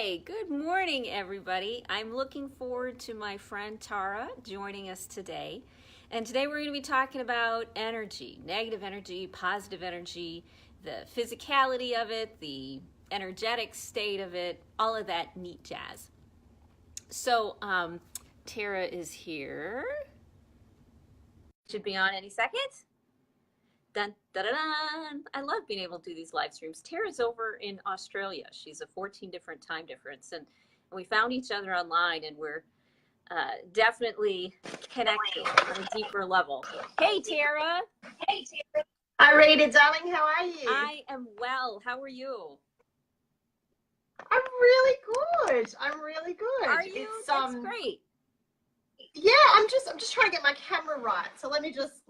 Hi, good morning, everybody. I'm looking forward to my friend Tara joining us today. And today we're going to be talking about energy, negative energy, positive energy, the physicality of it, the energetic state of it, all of that neat jazz. So, Tara is here. Should be on any second. Dun, dun, dun, dun. I love being able to do these live streams. Tara's over in Australia. She's a 14 different time difference. And we found each other online, and we're definitely connected on a deeper level. Hey, Tara. Hey, Tara. Hi, Rita, darling. How are you? I am well. How are you? I'm really good. I'm really good. Are you? That's great. Yeah, I'm just trying to get my camera right. So let me just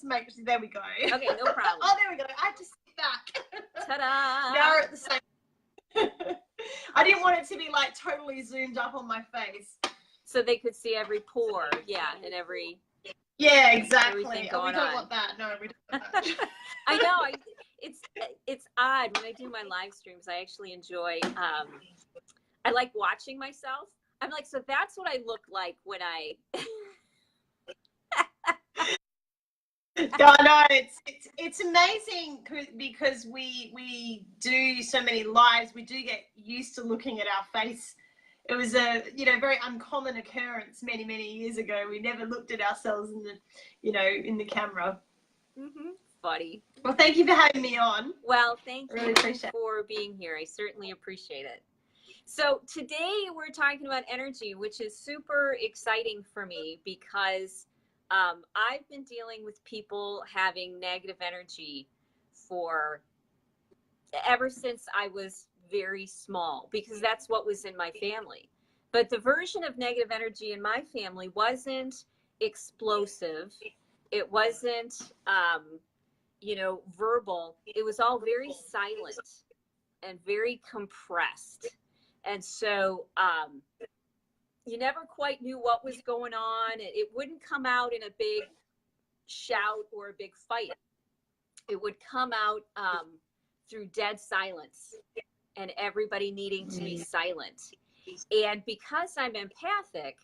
make sure. There we go. Okay, no problem. Oh, there we go. I have to sit back. Ta-da! Now we're at the same. I didn't want it to be like totally zoomed up on my face, so they could see every pore. Yeah, and every. Yeah, exactly. Everything Oh, going we don't on. want that. No, we don't want that. I know. It's odd when I do my live streams. I actually enjoy. I like watching myself. I'm like, so that's what I look like when I. No, it's amazing because we do so many lives. We do get used to looking at our face. It was a very uncommon occurrence many years ago. We never looked at ourselves in the in the camera. Funny. Well, thank you for having me on. Well, thank really you for being here. I certainly appreciate it. So today we're talking about energy, which is super exciting for me because I've been dealing with people having negative energy ever since I was very small, because that's what was in my family. But the version of negative energy in my family wasn't explosive. It wasn't, verbal. It was all very silent and very compressed. And so you never quite knew what was going on. It wouldn't come out in a big shout or a big fight. It would come out through dead silence and everybody needing to be silent. And because I'm empathic,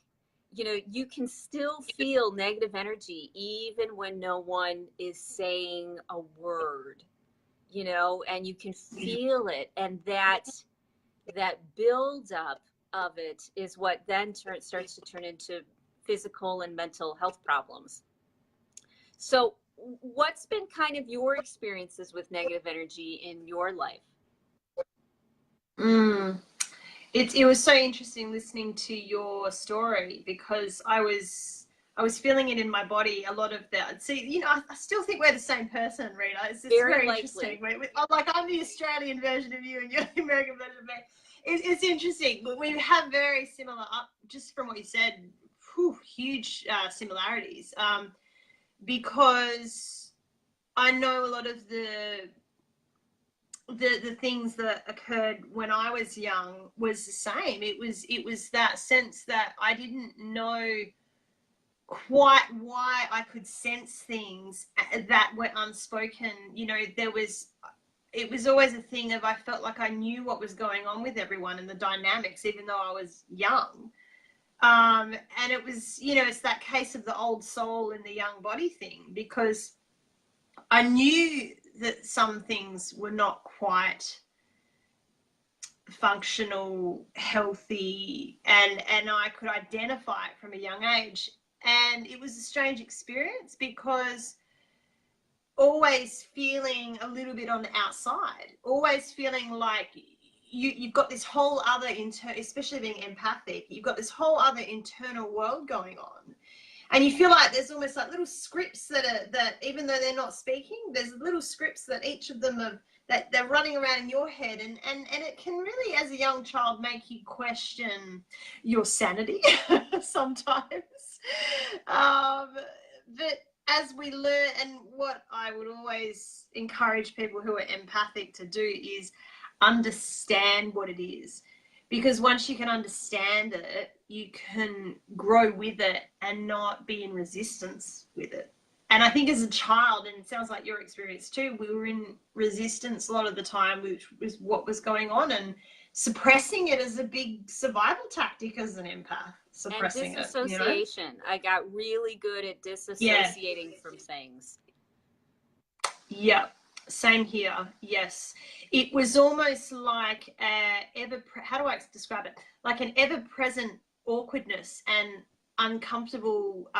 you can still feel negative energy even when no one is saying a word, and you can feel it. And that build up of it is what then starts to turn into physical and mental health problems. So what's been kind of your experiences with negative energy in your life? It was so interesting listening to your story because I was feeling it in my body a lot of that. See, I still think we're the same person, Rita. It's very interesting. I'm the Australian version of you and you're the American version of me. It's interesting. We have very similar, just from what you said, huge similarities. Because I know a lot of the things that occurred when I was young was the same. It was that sense that I didn't know quite why I could sense things that were unspoken. It was always a thing of I felt like I knew what was going on with everyone and the dynamics, even though I was young. And it was, it's that case of the old soul in the young body thing, because I knew that some things were not quite functional, healthy, and I could identify it from a young age. And it was a strange experience because always feeling a little bit on the outside, always feeling like you've got this whole other especially being empathic, you've got this whole other internal world going on. And you feel like there's almost like little scripts that even though they're not speaking, there's little scripts that each of them that they're running around in your head, and it can really, as a young child, make you question your sanity sometimes. But as we learn, and what I would always encourage people who are empathic to do is understand what it is. Because once you can understand it, you can grow with it and not be in resistance with it. And I think as a child, and it sounds like your experience too, we were in resistance a lot of the time, which was what was going on. And suppressing it is a big survival tactic as an empath. Suppressing and disassociation. It, I got really good at disassociating from things. Yeah, same here. Yes, it was almost like how do I describe it? Like an ever-present awkwardness and uncomfortable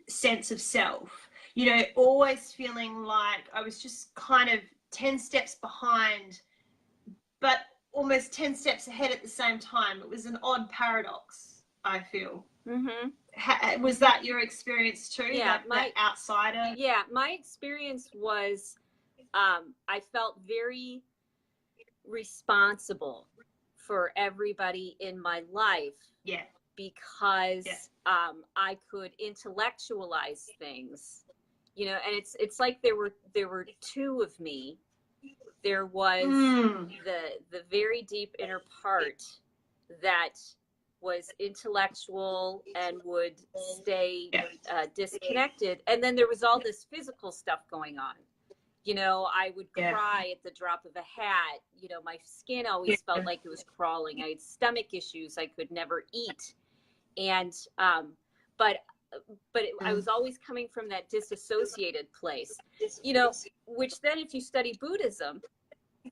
sense of self. You know, always feeling like I was just kind of 10 steps behind, but almost 10 steps ahead at the same time. It was an odd paradox, I feel. Was that your experience too? Yeah, that outsider? Yeah, my experience was I felt very responsible for everybody in my life. Yeah. Because I could intellectualize things, you know, and it's like there were two of me. There was the very deep inner part that was intellectual and would stay disconnected, and then there was all this physical stuff going on. You know, I would cry at the drop of a hat. You know, my skin always felt like it was crawling. I had stomach issues. I could never eat. And but I was always coming from that disassociated place, you know, which then if you study Buddhism,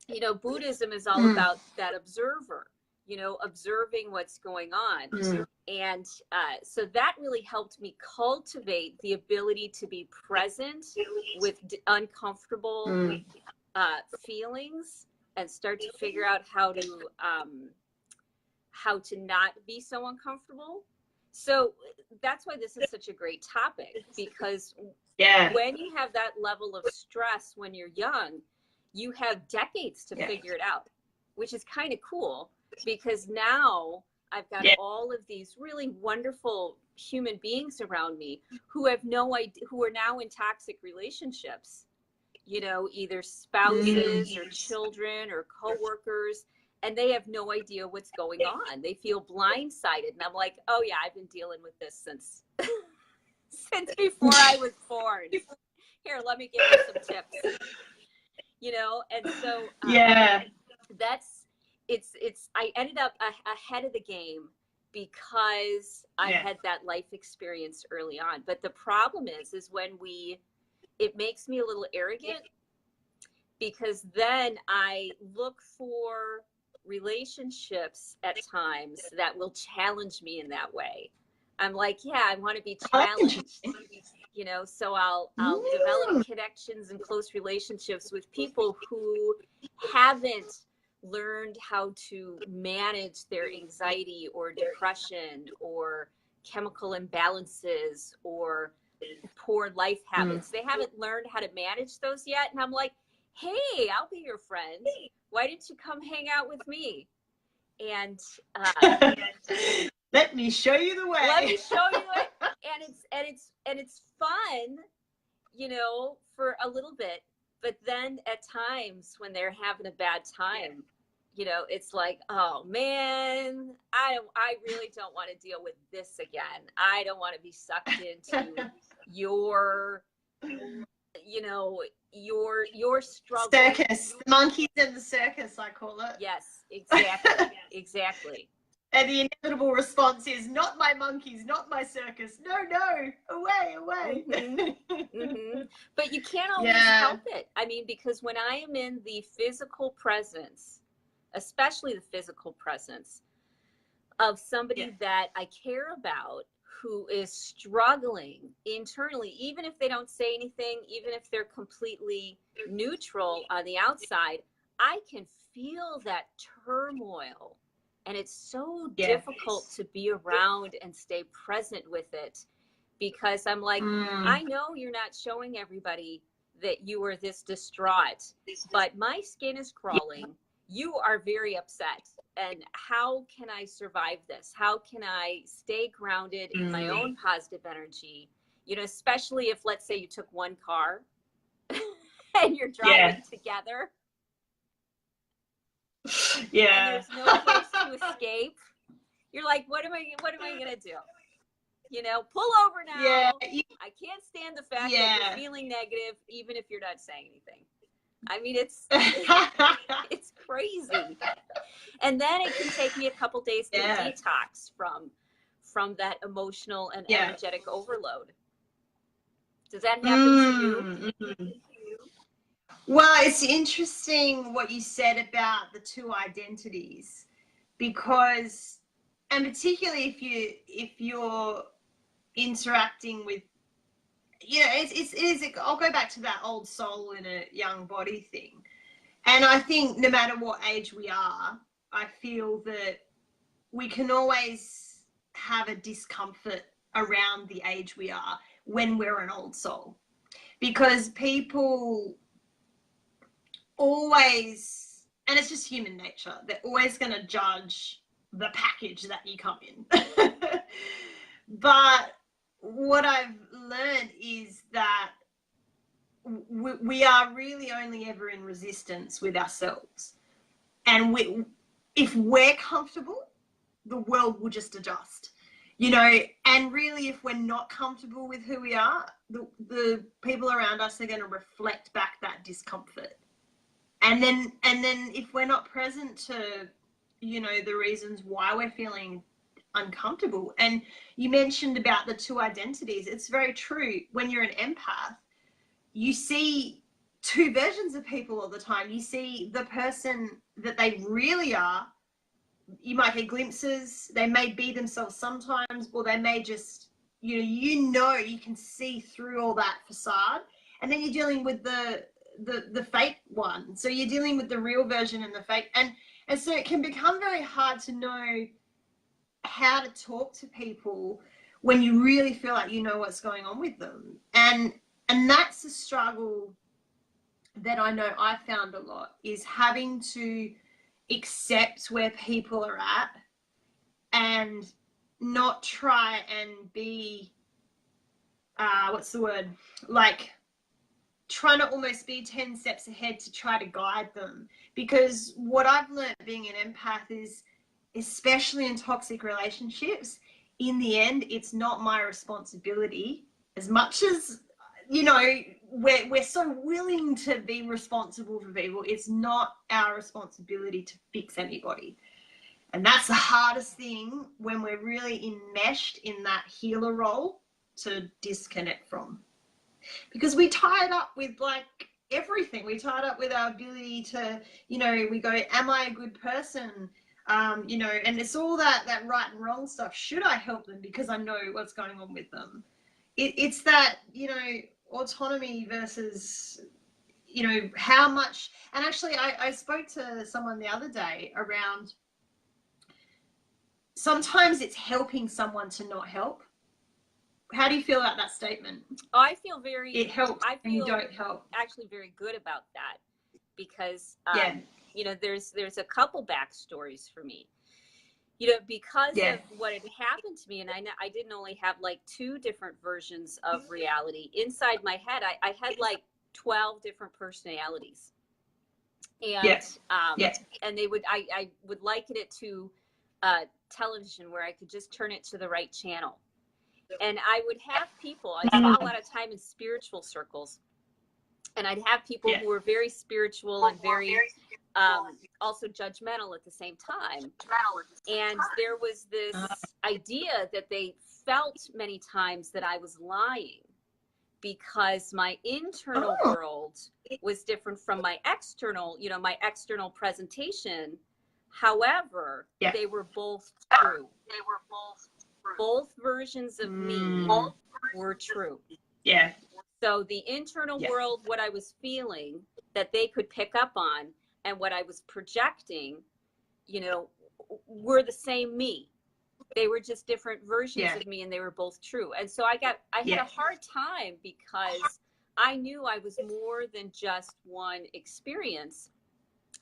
you know, Buddhism is all about that observer, you know, observing what's going on. And so that really helped me cultivate the ability to be present with uncomfortable feelings and start to figure out how to not be so uncomfortable. So that's why this is such a great topic, because when you have that level of stress when you're young, you have decades to figure it out, which is kind of cool, because now I've got all of these really wonderful human beings around me who have no idea, who are now in toxic relationships, you know, either spouses or children or coworkers, and they have no idea what's going on. They feel blindsided. And I'm like, oh yeah, I've been dealing with this since before I was born. Here, let me give you some tips. You know, and so I ended up ahead of the game because I had that life experience early on. But the problem is when it makes me a little arrogant, because then I look for relationships at times that will challenge me in that way. I'm like, yeah, I want to be challenged, you know, so I'll develop connections and close relationships with people who haven't learned how to manage their anxiety or depression or chemical imbalances or poor life habits. They haven't learned how to manage those yet. And I'm like, hey, I'll be your friend. Why didn't you come hang out with me? And let me show you the way. Let me show you it. And it's fun, you know, for a little bit. But then at times when they're having a bad time, you know, it's like, oh man, I really don't want to deal with this again. I don't want to be sucked into your, you know, your struggle. Circus, the monkeys in the circus, I call it. Yes, exactly, exactly. And the inevitable response is, not my monkeys, not my circus. No, away, away. But you can't always help it. I mean, because when I am in the physical presence, especially the physical presence of somebody that I care about, who is struggling internally, even if they don't say anything, even if they're completely neutral on the outside, I can feel that turmoil. And it's so difficult to be around and stay present with it, because I'm like, I know you're not showing everybody that you are this distraught, but my skin is crawling. You are very upset. And how can I survive this? How can I stay grounded in my own positive energy? You know, especially if, let's say, you took one car and you're driving together. And there's no place to escape. You're like, what am I gonna do? You know, pull over now. I can't stand the fact that you're feeling negative, even if you're not saying anything. I mean, it's crazy. And then it can take me a couple days to Yeah. detox from that emotional and Yeah. energetic overload. Does that happen to you? Mm-hmm. Well, it's interesting what you said about the two identities, because, and particularly if you're interacting with, you know, it is, I'll go back to that old soul in a young body thing. And I think no matter what age we are, I feel that we can always have a discomfort around the age we are when we're an old soul, because people always, and it's just human nature, they're always going to judge the package that you come in. But what I've learned is that we are really only ever in resistance with ourselves. And if we're comfortable, the world will just adjust, you know. And really, if we're not comfortable with who we are, the people around us are going to reflect back that discomfort. And then if we're not present to, you know, the reasons why we're feeling uncomfortable. And you mentioned about the two identities. It's very true. When you're an empath, you see two versions of people all the time. You see the person that they really are. You might get glimpses. They may be themselves sometimes, or they may just, you can see through all that facade. And then you're dealing with the fake one. So you're dealing with the real version and the fake. And so it can become very hard to know how to talk to people when you really feel like you know what's going on with them. And that's a struggle that I know I found a lot, is having to accept where people are at and not try and be, what's the word? Like trying to almost be 10 steps ahead to try to guide them. Because what I've learned being an empath is, especially in toxic relationships, in the end, it's not my responsibility. As much as, you know, we're so willing to be responsible for people, it's not our responsibility to fix anybody. And that's the hardest thing when we're really enmeshed in that healer role to disconnect from. Because we tie it up with like everything. We tie it up with our ability to, you know, we go, am I a good person? You know, and it's all that right and wrong stuff. Should I help them because I know what's going on with them? It's that, you know, autonomy versus, you know, how much. And actually, I spoke to someone the other day around, sometimes it's helping someone to not help. How do you feel about that statement? I feel very, it helps I feel and you don't help. Actually very good about that, because yeah. you know, there's a couple backstories for me, you know, because Yeah. of what had happened to me. And I didn't only have like two different versions of reality inside my head. I had like 12 different personalities. And Yes. Yes. and I would liken it to television, where I could just turn it to the right channel. And I would have people, I spent a lot of time in spiritual circles, and I'd have people who were very spiritual and very also judgmental at the same time. And there was this idea that they felt many times that I was lying, because my internal world was different from my external, you know, my external presentation. However, they were both true. Both versions of me were true. Yeah. So the internal world, what I was feeling that they could pick up on, and what I was projecting, you know, were the same me. They were just different versions of me, and they were both true. And so I had a hard time, because I knew I was more than just one experience,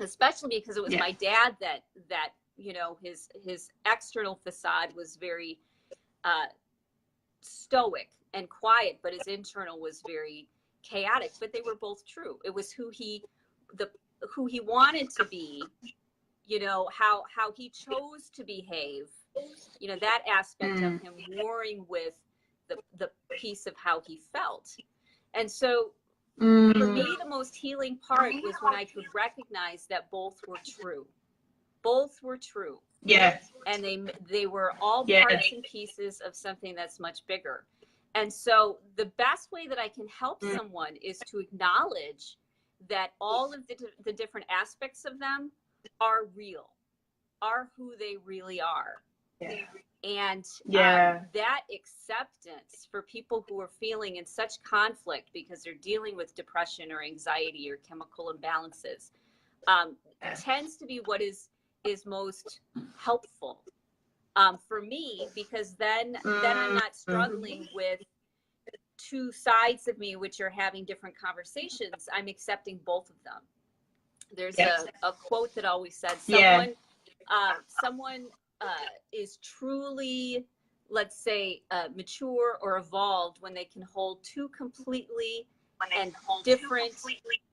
especially because it was my dad that, you know, his external facade was very stoic and quiet, but his internal was very chaotic. But they were both true. It was who he wanted to be, you know, how he chose to behave, you know, that aspect of him warring with the piece of how he felt. And so for me, the most healing part was when I could recognize that both were true. Both were true. Yeah. And they were all Yeah. parts and pieces of something that's much bigger. And so the best way that I can help someone is to acknowledge that all of the different aspects of them are real, are who they really are. Yeah. And Yeah. that acceptance for people who are feeling in such conflict because they're dealing with depression or anxiety or chemical imbalances tends to be what is most helpful for me, because then I'm not struggling with two sides of me which are having different conversations. I'm accepting both of them. There's a quote that always said, someone is truly, let's say, mature or evolved when they can hold two completely and different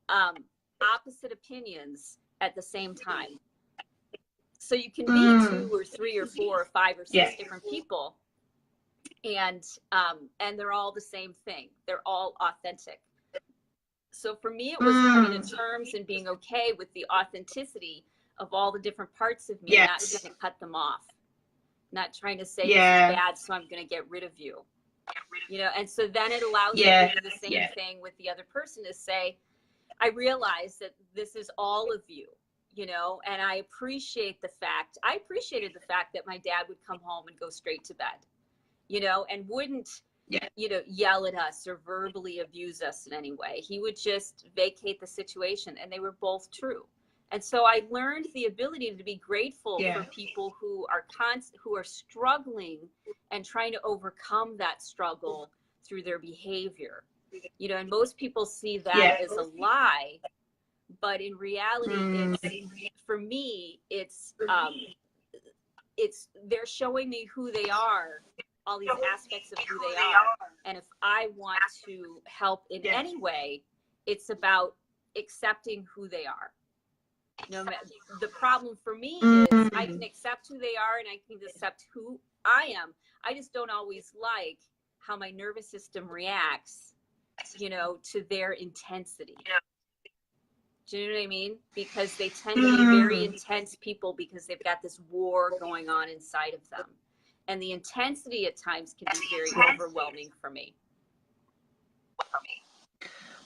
opposite opinions at the same time. So you can be two or three or four or five or six different people, and they're all the same thing. They're all authentic. So for me, it was coming to terms and being okay with the authenticity of all the different parts of me, not trying to cut them off, not trying to say this is bad, so I'm going to get rid of you. You know, and so then it allows me to do the same thing with the other person, to say, I realize that this is all of you, you know, and I appreciated the fact that my dad would come home and go straight to bed, you know, and wouldn't, you know, yell at us or verbally abuse us in any way. He would just vacate the situation, and they were both true. And so I learned the ability to be grateful for people who are struggling and trying to overcome that struggle through their behavior. You know, and most people see that as a lie, but in reality, for me, it's they're showing me who they are, all these aspects of who they are. And if I want to help in any way, it's about accepting who they are. No, the problem for me is I can accept who they are and I can accept who I am. I just don't always like how my nervous system reacts, you know, to their intensity. Do you know what I mean? Because they tend to be very intense people because they've got this war going on inside of them. And the intensity at times can be very overwhelming for me.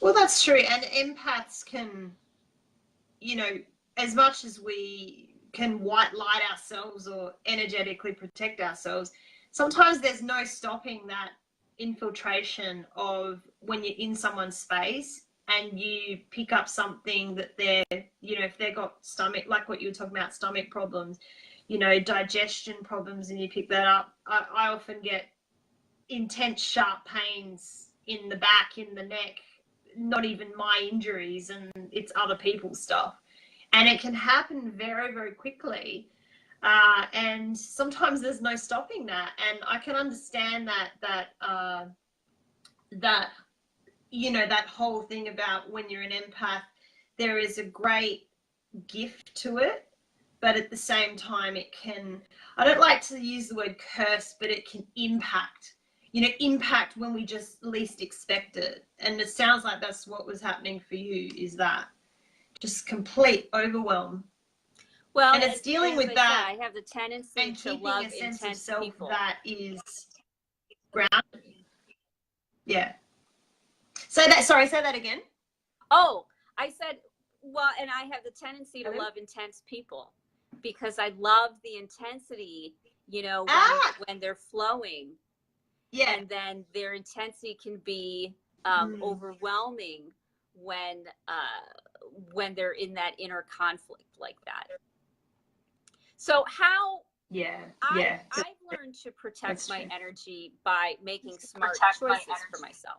Well, that's true. And empaths can, you know, as much as we can white light ourselves or energetically protect ourselves, sometimes there's no stopping that infiltration of when you're in someone's space and you pick up something that they're, you know, if they've got stomach, like what you were talking about, stomach problems, you know, digestion problems, and you pick that up. I often get intense sharp pains in the back, in the neck, not even my injuries, and it's other people's stuff. And it can happen very, very quickly. And sometimes there's no stopping that. And I can understand that, you know, that whole thing about when you're an empath, there is a great gift to it. But at the same time, it can, I don't like to use the word curse, but it can impact, you know, impact when we just least expect it. And it sounds like that's what was happening for you, is that just complete overwhelm. Well, and it's dealing with that. I have the tendency to love a sense intense of self people. That is grounded. Yeah. Say that again. Oh, I said, well, and I have the tendency to love intense people because I love the intensity, you know, when they're flowing. Yeah. And then their intensity can be overwhelming when they're in that inner conflict like that. So how I've learned to protect my energy by making smart choices for myself,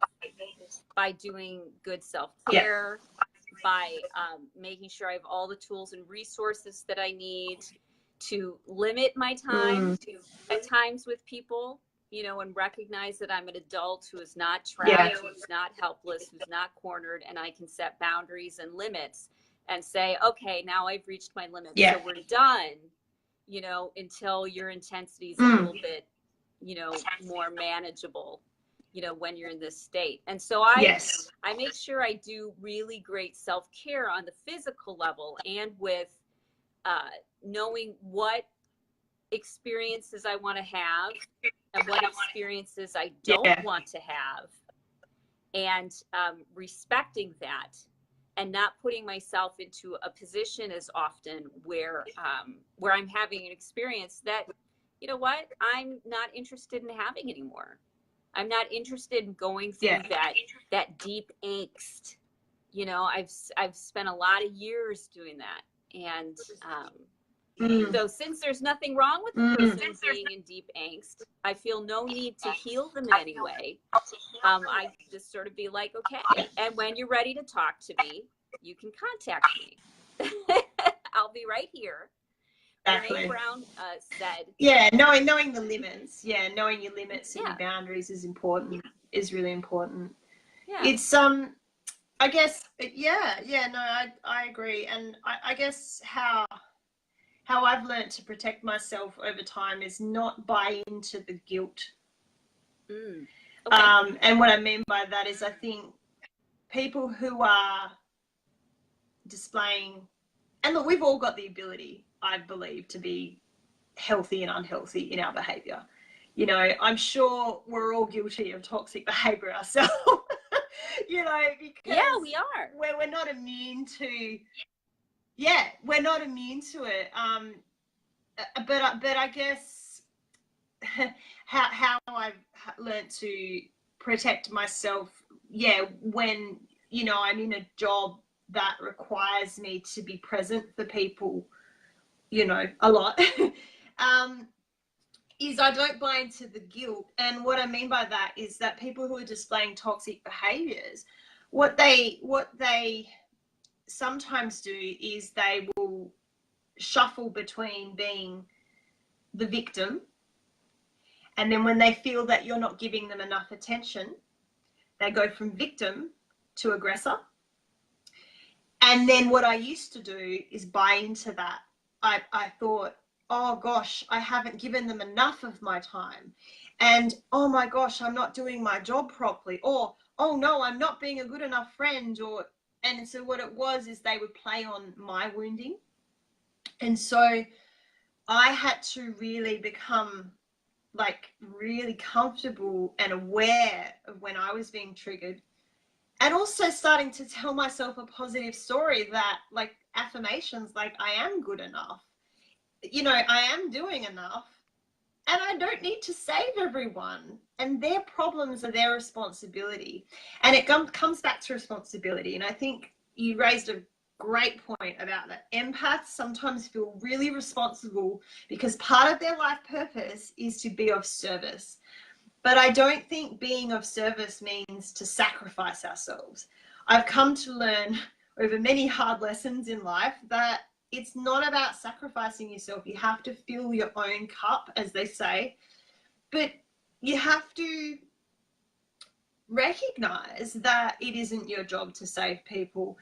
by doing good self-care, by making sure I have all the tools and resources that I need to limit my time at times with people, you know, and recognize that I'm an adult who is not trapped, who's not helpless, who's not cornered, and I can set boundaries and limits and say, okay, now I've reached my limit, so we're done, you know, until your intensity is a little bit, you know, more manageable, you know, when you're in this state. And so I make sure I do really great self-care on the physical level and with knowing what experiences I want to have and what experiences I don't want to have, and respecting that, and not putting myself into a position as often where I'm having an experience that, you know what, I'm not interested in having anymore. I'm not interested in going through that deep angst. You know, I've spent a lot of years doing that. And so since there's nothing wrong with the person being in deep angst, I feel no need to heal them in any way. I just sort of be like, okay, and when you're ready to talk to me, you can contact me. I'll be right here. Exactly. Brene Brown said, knowing the limits. Knowing your limits and your boundaries is important, is really important. It's I guess I agree. And I guess how I've learned to protect myself over time is not buy into the guilt. Okay. And what I mean by that is, I think people who are displaying, and look, we've all got the ability, I believe, to be healthy and unhealthy in our behavior. You know, I'm sure we're all guilty of toxic behavior ourselves. You know, because we are. We're not immune to. We're not immune to it. But I guess how I've learned to protect myself, when, you know, I'm in a job that requires me to be present for people, you know, a lot, is I don't buy into the guilt. And what I mean by that is that people who are displaying toxic behaviors, what they sometimes do is they will shuffle between being the victim, and then when they feel that you're not giving them enough attention, they go from victim to aggressor. And then what I used to do is buy into that. I thought, oh gosh, I haven't given them enough of my time, and oh my gosh, I'm not doing my job properly, or oh no, I'm not being a good enough friend, and so what it was is they would play on my wounding. And so I had to really become like really comfortable and aware of when I was being triggered, and also starting to tell myself a positive story, that like affirmations, like I am good enough, you know, I am doing enough, and I don't need to save everyone, and their problems are their responsibility. And it comes back to responsibility. And I think you raised a great point about that. Empaths sometimes feel really responsible because part of their life purpose is to be of service. But I don't think being of service means to sacrifice ourselves. I've come to learn over many hard lessons in life that it's not about sacrificing yourself. You have to fill your own cup, as they say, but you have to recognize that it isn't your job to save people.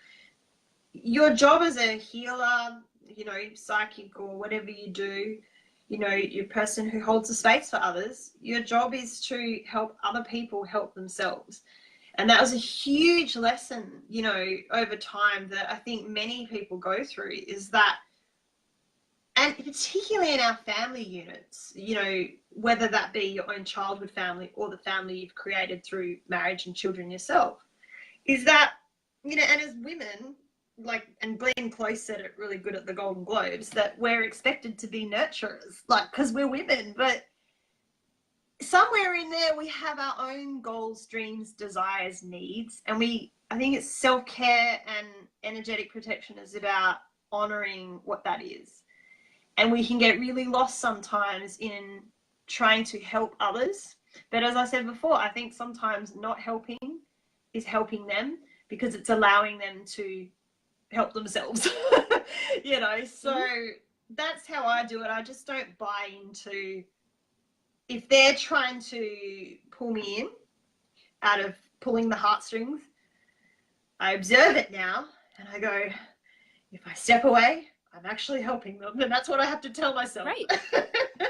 Your job as a healer, you know, psychic or whatever you do, you know, your person who holds a space for others, your job is to help other people help themselves. And that was a huge lesson, you know, over time that I think many people go through, is that, and particularly in our family units, you know, whether that be your own childhood family or the family you've created through marriage and children yourself, is that, you know, and as women, like, and Glenn Close said it really good at the Golden Globes, that we're expected to be nurturers, like, because we're women, but somewhere in there we have our own goals, dreams, desires, needs, and I think it's self-care and energetic protection is about honoring what that is. And we can get really lost sometimes in trying to help others. But as I said before, I think sometimes not helping is helping them, because it's allowing them to help themselves. You know, so that's how I do it. I just don't buy into, if they're trying to pull me in out of pulling the heartstrings, I observe it now and I go, if I step away, I'm actually helping them. And that's what I have to tell myself. Right.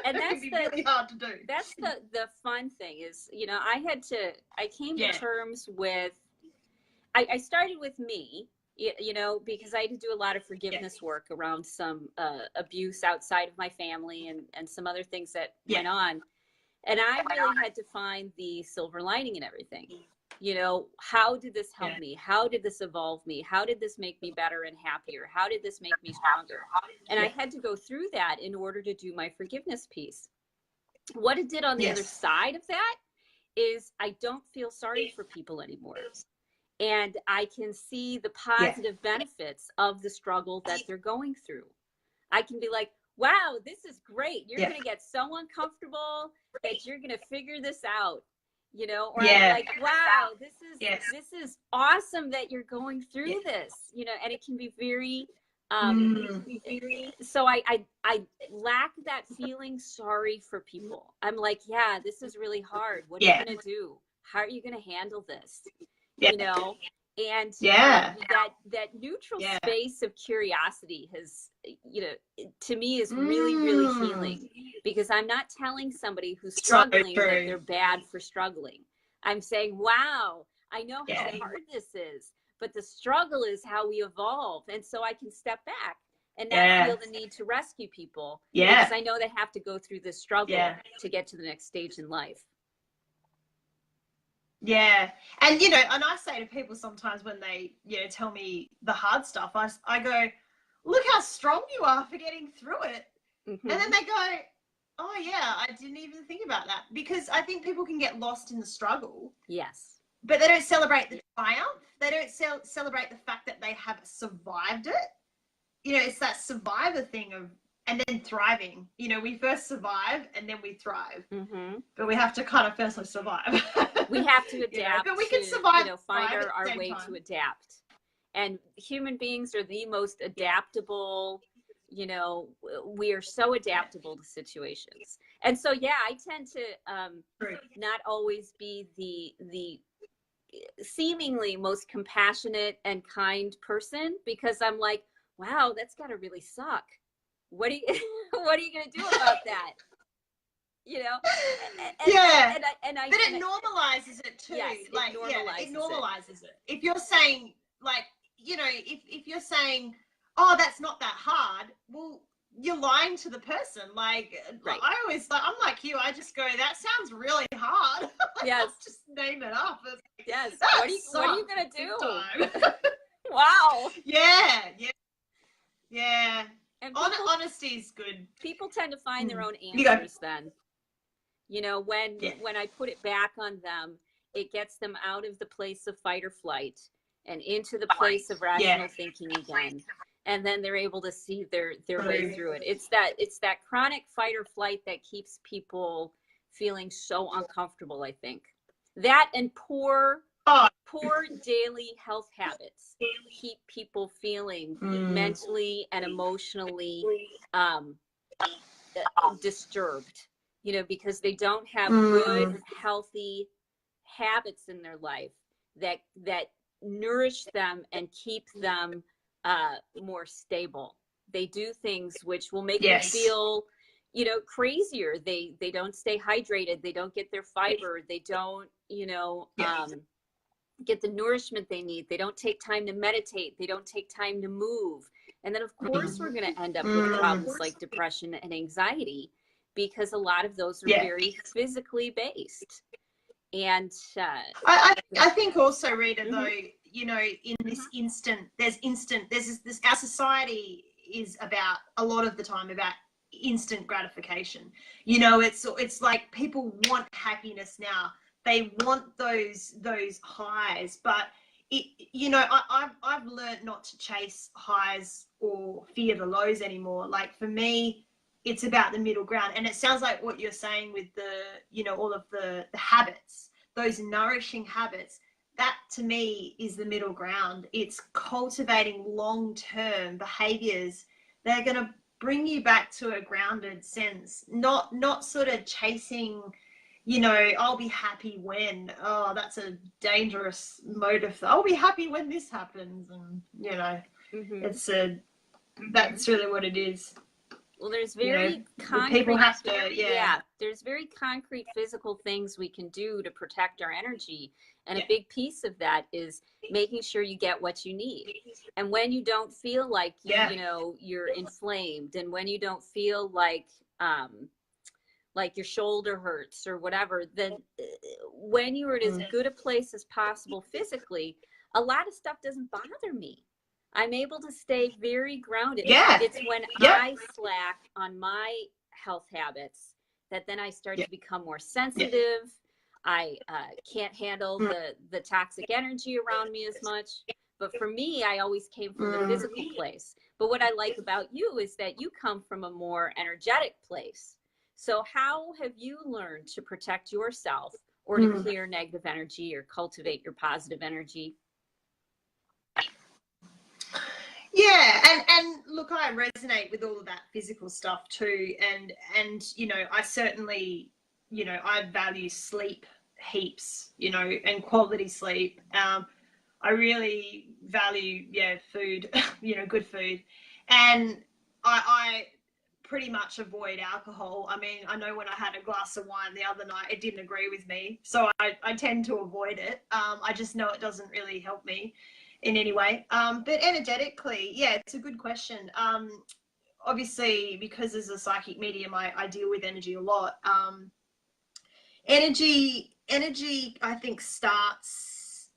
And that's really hard to do. That's the fun thing is, you know, I came to terms with, I started with me, you know, because I had to do a lot of forgiveness work around some abuse outside of my family and some other things that went on. And I really had to find the silver lining in everything. You know, how did this help me? How did this evolve me? How did this make me better and happier? How did this make me stronger? And I had to go through that in order to do my forgiveness piece. What it did on the other side of that is I don't feel sorry for people anymore. And I can see the positive benefits of the struggle that they're going through. I can be like, wow, this is great. You're going to get so uncomfortable that you're going to figure this out, you know, or I'm like, wow, this is awesome that you're going through this, you know, and it can be very, so I lack that feeling sorry for people. I'm like, yeah, this is really hard. What are you going to do? How are you going to handle this? You know, and that neutral space of curiosity has, you know, to me is really, really healing, because I'm not telling somebody who's struggling that they're bad for struggling. I'm saying, wow, I know how hard this is, but the struggle is how we evolve. And so I can step back and not feel the need to rescue people, because I know they have to go through this struggle to get to the next stage in life. Yeah. And, you know, and I say to people sometimes when they, you know, tell me the hard stuff, I go, look how strong you are for getting through it. And then they go, oh, yeah, I didn't even think about that. Because I think people can get lost in the struggle. Yes. But they don't celebrate the triumph. They don't celebrate the fact that they have survived it. You know, it's that survivor thing of, and then thriving. You know, we first survive and then we thrive. But we have to kind of firstly survive. We have to adapt. You know, but we can survive. You know, find our way to adapt. And human beings are the most adaptable. You know, we are so adaptable to situations. And so, yeah, I tend to not always be the seemingly most compassionate and kind person, because I'm like, wow, that's got to really suck. What are you going to do about that? You know? And it normalizes it too. Yes, like, it normalizes it. If you're saying, like, you know, if you're saying, oh, that's not that hard, well, you're lying to the person. Like, I always, I'm like you, I just go, that sounds really hard. Yes. Just name it up. Like, yes. What are you going to do? Wow. Yeah. And honesty is good. People tend to find their own answers then. You know, when I put it back on them, it gets them out of the place of fight or flight and into the place of rational thinking again. And then they're able to see their way through it. It's that chronic fight or flight that keeps people feeling so uncomfortable, I think. That and poor daily health habits keep people feeling mentally and emotionally disturbed, you know, because they don't have good, healthy habits in their life that nourish them and keep them more stable. They do things which will make them feel, you know, crazier. They don't stay hydrated. They don't get their fiber. They don't, you know, get the nourishment they need. They don't take time to meditate. They don't take time to move. And then, of course, we're going to end up with problems like depression and anxiety, because a lot of those are very physically based. And I think also, Rita, though, you know, in this our society is about, a lot of the time, about instant gratification. You know, it's like people want happiness now. They want those highs, but you know, I've learned not to chase highs or fear the lows anymore. Like, for me, it's about the middle ground. And it sounds like what you're saying with the, you know, all of the habits, those nourishing habits, that to me is the middle ground. It's cultivating long-term behaviors that are going to bring you back to a grounded sense, not sort of chasing, you know, I'll be happy when, oh, that's a dangerous motive. I'll be happy when this happens. And, you know, that's really what it is. Well, there's You know, very people concrete, have to, yeah, there's very concrete physical things we can do to protect our energy. And Yeah. a big piece of that is making sure you get what you need. And when you don't feel like Yeah. you know, you're inflamed, and when you don't feel like your shoulder hurts or whatever, then when you're in as good a place as possible physically, a lot of stuff doesn't bother me. I'm able to stay very grounded. Yeah. It's when Yep. I slack on my health habits that then I start Yep. to become more sensitive. I can't handle the toxic energy around me as much. But for me, I always came from the physical place. But what I like about you is that you come from a more energetic place. So how have you learned to protect yourself or to clear negative energy or cultivate your positive energy? Yeah, and look, I resonate with all of that physical stuff too, and you know, I certainly, you know, I value sleep heaps, you know, and quality sleep. I really value, food, you know, good food, and I pretty much avoid alcohol. I mean, I know when I had a glass of wine the other night, it didn't agree with me, so I tend to avoid it. I just know it doesn't really help me in any way. But energetically, yeah, it's a good question. Obviously, because as a psychic medium, I deal with energy a lot. Energy, I think, starts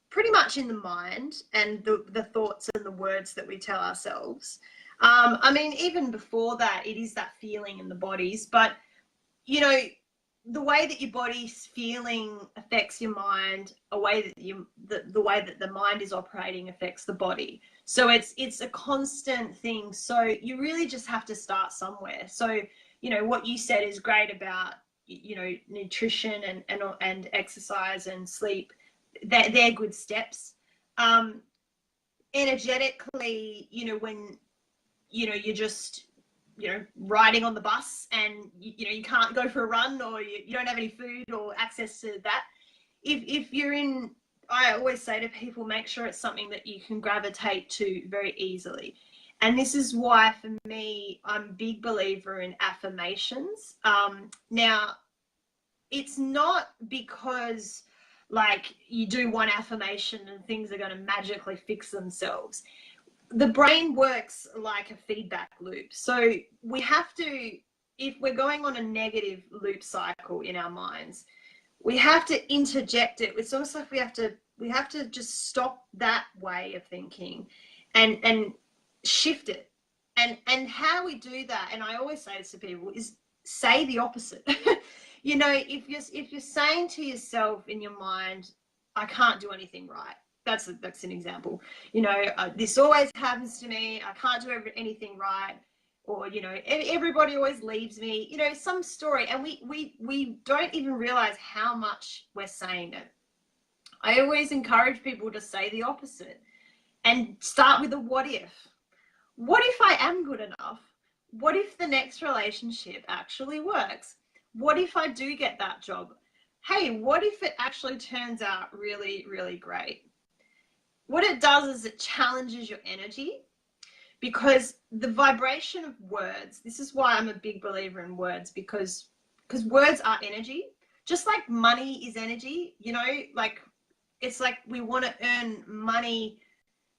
pretty much in the mind and the thoughts and the words that we tell ourselves. I mean, even before that, it is that feeling in the bodies. But, you know, the way that your body's feeling affects your mind, the way that the mind is operating affects the body. So it's a constant thing. So you really just have to start somewhere. So, you know, what you said is great about, you know, nutrition and exercise and sleep. They're good steps. Energetically, you know, when, you know, you're just, you know, riding on the bus and you know, you can't go for a run, or you don't have any food or access to that, if you're in, I always say to people, make sure it's something that you can gravitate to very easily. And this is why, for me, I'm a big believer in affirmations. Now, it's not because like you do one affirmation and things are going to magically fix themselves. The brain works like a feedback loop. So we have to, if we're going on a negative loop cycle in our minds, we have to interject it. It's almost like we have to just stop that way of thinking and shift it. And how we do that, and I always say this to people, is say the opposite. You know, if you're saying to yourself in your mind, I can't do anything right. That's an example. You know, this always happens to me. I can't do anything right. Or, you know, everybody always leaves me. You know, some story, and we don't even realize how much we're saying it. I always encourage people to say the opposite and start with a what if. What if I am good enough? What if the next relationship actually works? What if I do get that job? Hey, what if it actually turns out really, really great? What it does is it challenges your energy, because the vibration of words, this is why I'm a big believer in words, because words are energy, just like money is energy, you know, like it's like we want to earn money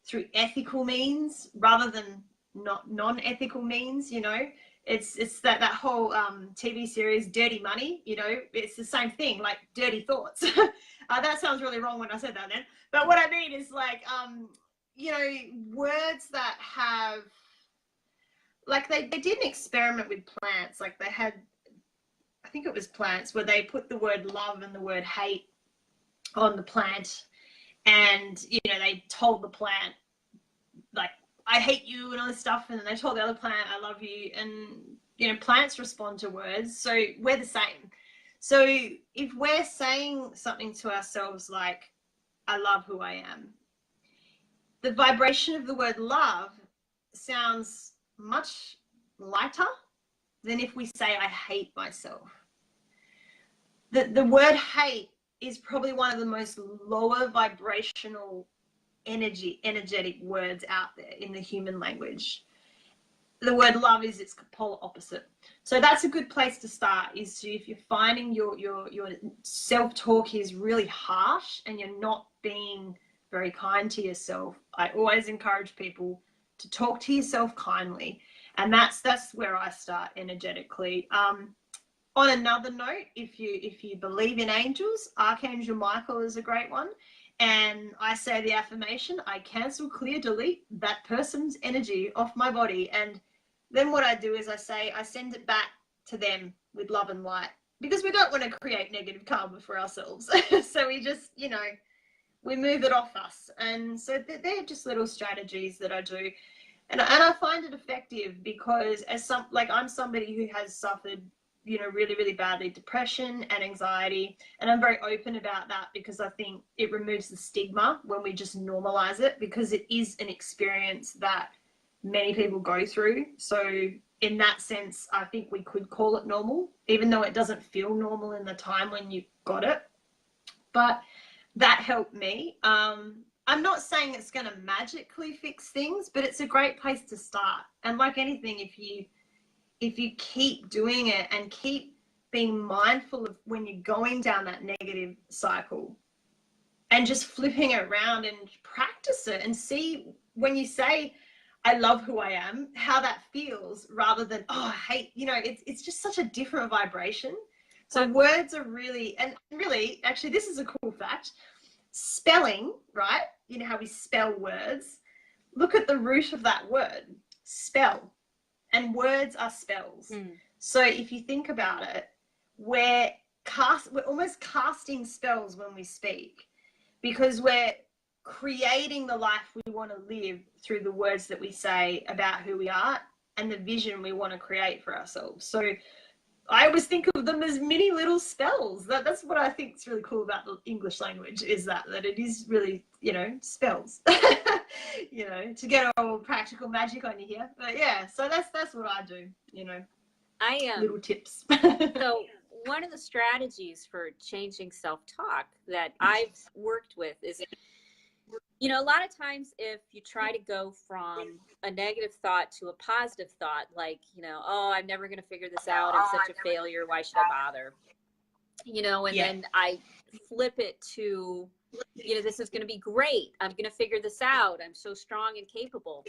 through ethical means rather than not non-ethical means, you know. It's that whole TV series Dirty Money, you know, it's the same thing, like dirty thoughts. That sounds really wrong when I said that then, but what I mean is like you know, words that have, like they did an experiment with plants, like they had, I think it was plants, where they put the word love and the word hate on the plant, and you know, they told the plant like, I hate you and all this stuff, and then they told the other plant, I love you. And you know, plants respond to words, so we're the same. So if we're saying something to ourselves like, I love who I am, the vibration of the word love sounds much lighter than if we say, I hate myself. The word hate is probably one of the most lower vibrational energetic words out there in the human language. the word love is its polar opposite. So that's a good place to start, is to, if you're finding your self-talk is really harsh and you're not being very kind to yourself, I always encourage people to talk to yourself kindly. And that's where I start energetically. On another note, if you believe in angels, Archangel Michael is a great one. And I say the affirmation, I cancel, clear, delete that person's energy off my body. And then what I do is I send it back to them with love and light, because we don't want to create negative karma for ourselves. So we just, we move it off us. And so they're just little strategies that I do. And I find it effective because I'm somebody who has suffered, really, really badly, depression and anxiety. And I'm very open about that because I think it removes the stigma when we just normalize it, because it is an experience that many people go through. So in that sense, I think we could call it normal, even though it doesn't feel normal in the time when you got it. But that helped me. I'm not saying it's going to magically fix things, but it's a great place to start. And like anything, if you keep doing it and keep being mindful of when you're going down that negative cycle and just flipping it around and practice it and see when you say, I love who I am, how that feels, rather than, oh, I hate, it's just such a different vibration. So words are really, and really, actually, this is a cool fact. Spelling, right? You know how we spell words? Look at the root of that word, spell. And words are spells. So if you think about it, we're almost casting spells when we speak, because we're creating the life we want to live through the words that we say about who we are and the vision we want to create for ourselves. So I always think of them as mini little spells. That's what I think is really cool about the English language, is that it is really, spells, to get all practical magic on you here. But yeah, so that's what I do, little tips. So one of the strategies for changing self-talk that I've worked with is, a lot of times if you try to go from a negative thought to a positive thought, like, oh, I'm never going to figure this out. I'm such a failure. Why should I bother? And then I flip it to, this is going to be great. I'm going to figure this out. I'm so strong and capable.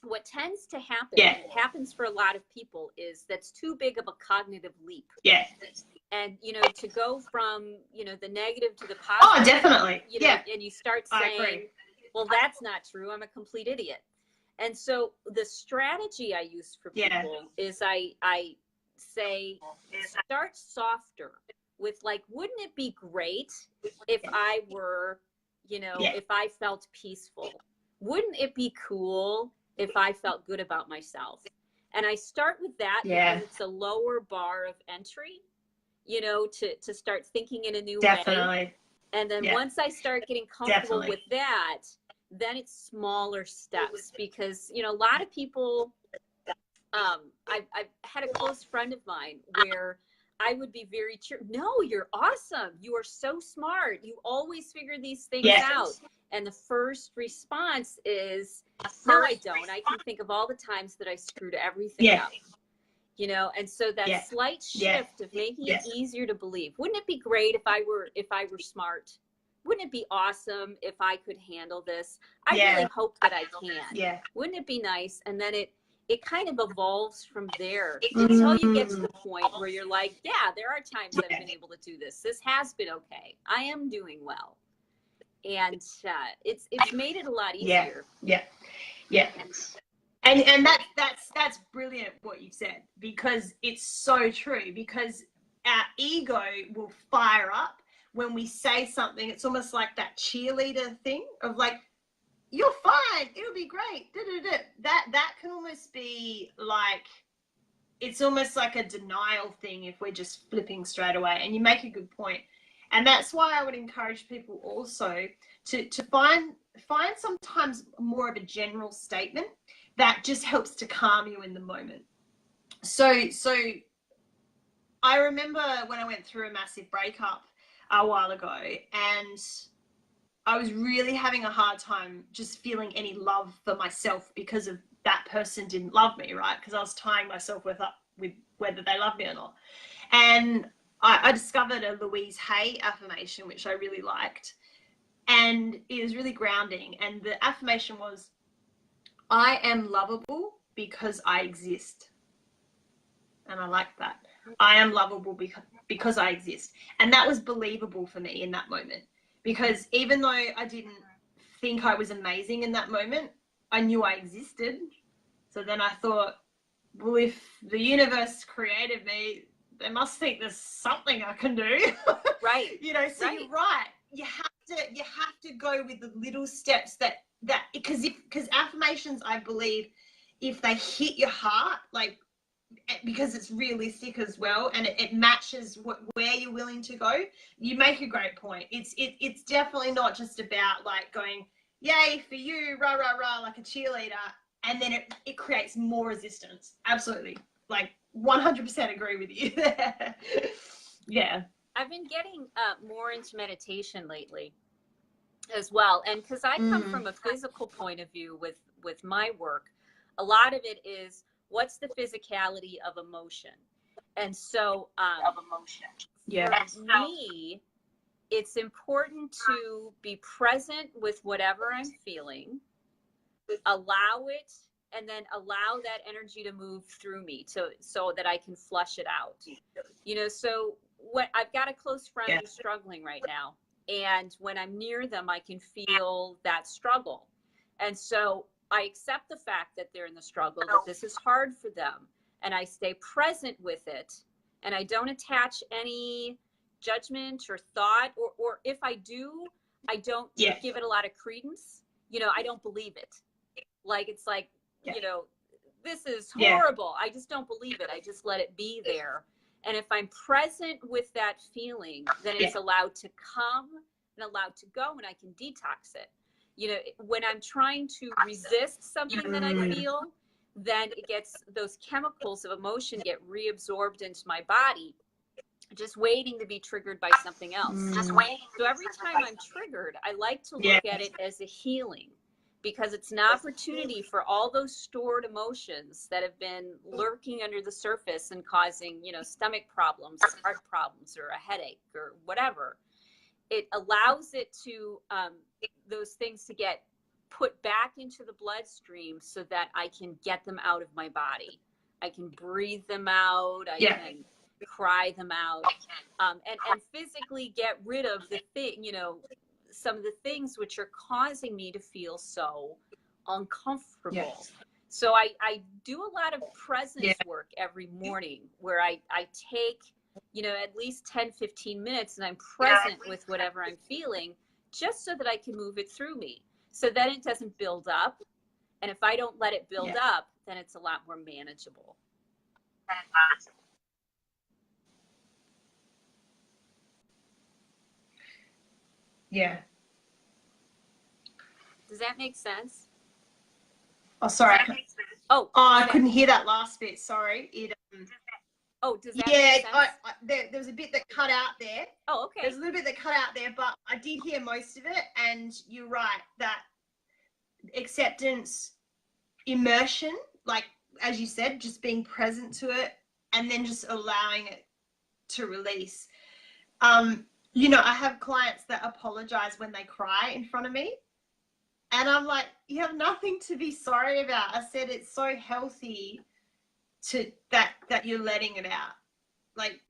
What tends to happen, it happens for a lot of people, is that's too big of a cognitive leap. Yeah. And, to go from, the negative to the positive. Oh, definitely. And you start saying, well, that's not true. I'm a complete idiot. And so the strategy I use for people is I say, start softer with, like, wouldn't it be great if I were, if I felt peaceful? Wouldn't it be cool if I felt good about myself? And I start with that because it's a lower bar of entry, to start thinking in a new way. And then once I start getting comfortable with that, then it's smaller steps, because, a lot of people, I've had a close friend of mine where I would be very cheerful. No, you're awesome. You are so smart. You always figure these things out. And the first response is, no, I don't. I can think of all the times that I screwed everything up. And so that slight shift of making it easier to believe. Wouldn't it be great if I were smart? Wouldn't it be awesome if I could handle this? I really hope that I can. Wouldn't it be nice? And then it kind of evolves from there until you get to the point where you're like, there are times I've been able to do this. This has been okay. I am doing well. And it's made it a lot easier. And that's brilliant what you've said, because it's so true, because our ego will fire up when we say something. It's almost like that cheerleader thing of like, you're fine, it'll be great. That can almost be like, it's almost like a denial thing if we're just flipping straight away. And you make a good point. And that's why I would encourage people also to find sometimes more of a general statement that just helps to calm you in the moment. So I remember when I went through a massive breakup a while ago, and I was really having a hard time just feeling any love for myself because of that person didn't love me, right? Because I was tying my self-worth up with whether they love me or not. And I discovered a Louise Hay affirmation, which I really liked. And it was really grounding. And the affirmation was, I am lovable because I exist. And I liked that. I am lovable because I exist. And that was believable for me in that moment. Because even though I didn't think I was amazing in that moment, I knew I existed. So then I thought, well, if the universe created me, they must think there's something I can do. Right. You know, so you're right. You have to go with the little steps that because affirmations, I believe, if they hit your heart, like, because it's realistic as well, and it matches where you're willing to go. You make a great point. It's definitely not just about like going, yay for you, rah rah rah, like a cheerleader, and then it creates more resistance. Absolutely, like 100% agree with you there. Yeah, I've been getting more into meditation lately as well, and because I come from a physical point of view with my work, a lot of it is, what's the physicality of emotion? And so for me, it's important to be present with whatever I'm feeling, allow it, and then allow that energy to move through me so that I can flush it out. You know, so what I've got a close friend who's struggling right now, and when I'm near them, I can feel that struggle. And so I accept the fact that they're in the struggle, that this is hard for them, and I stay present with it, and I don't attach any judgment or thought, or if I do, I don't give it a lot of credence. You know, I don't believe it. Like, it's like, you know, this is horrible. I just don't believe it. I just let it be there. And if I'm present with that feeling, then it's allowed to come and allowed to go, and I can detox it. You know, when I'm trying to resist something that I feel, then it gets, those chemicals of emotion get reabsorbed into my body, just waiting to be triggered by something else. Just waiting. So every time I'm triggered, I like to look at it as a healing, because it's an opportunity for all those stored emotions that have been lurking under the surface and causing, you know, stomach problems, heart problems, or a headache, or whatever. It allows it to, those things to get put back into the bloodstream so that I can get them out of my body. I can breathe them out. I can cry them out, and physically get rid of the thing, you know, some of the things which are causing me to feel so uncomfortable. So I do a lot of presence work every morning, where I take, you know, at least 10-15 minutes, and I'm present with whatever I'm feeling, just so that I can move it through me, so that it doesn't build up. And if I don't let it build up, then it's a lot more manageable. Yeah. Does that make sense? Oh, sorry. I couldn't hear that last bit. Sorry. Does that make sense? There was a bit that cut out there. Oh, okay. There's a little bit that cut out there, but I did hear most of it. And you're right, that acceptance, immersion, like, as you said, just being present to it, and then just allowing it to release. You know, I have clients that apologize when they cry in front of me. And I'm like, you have nothing to be sorry about. I said, it's so healthy to that you're letting it out. Like,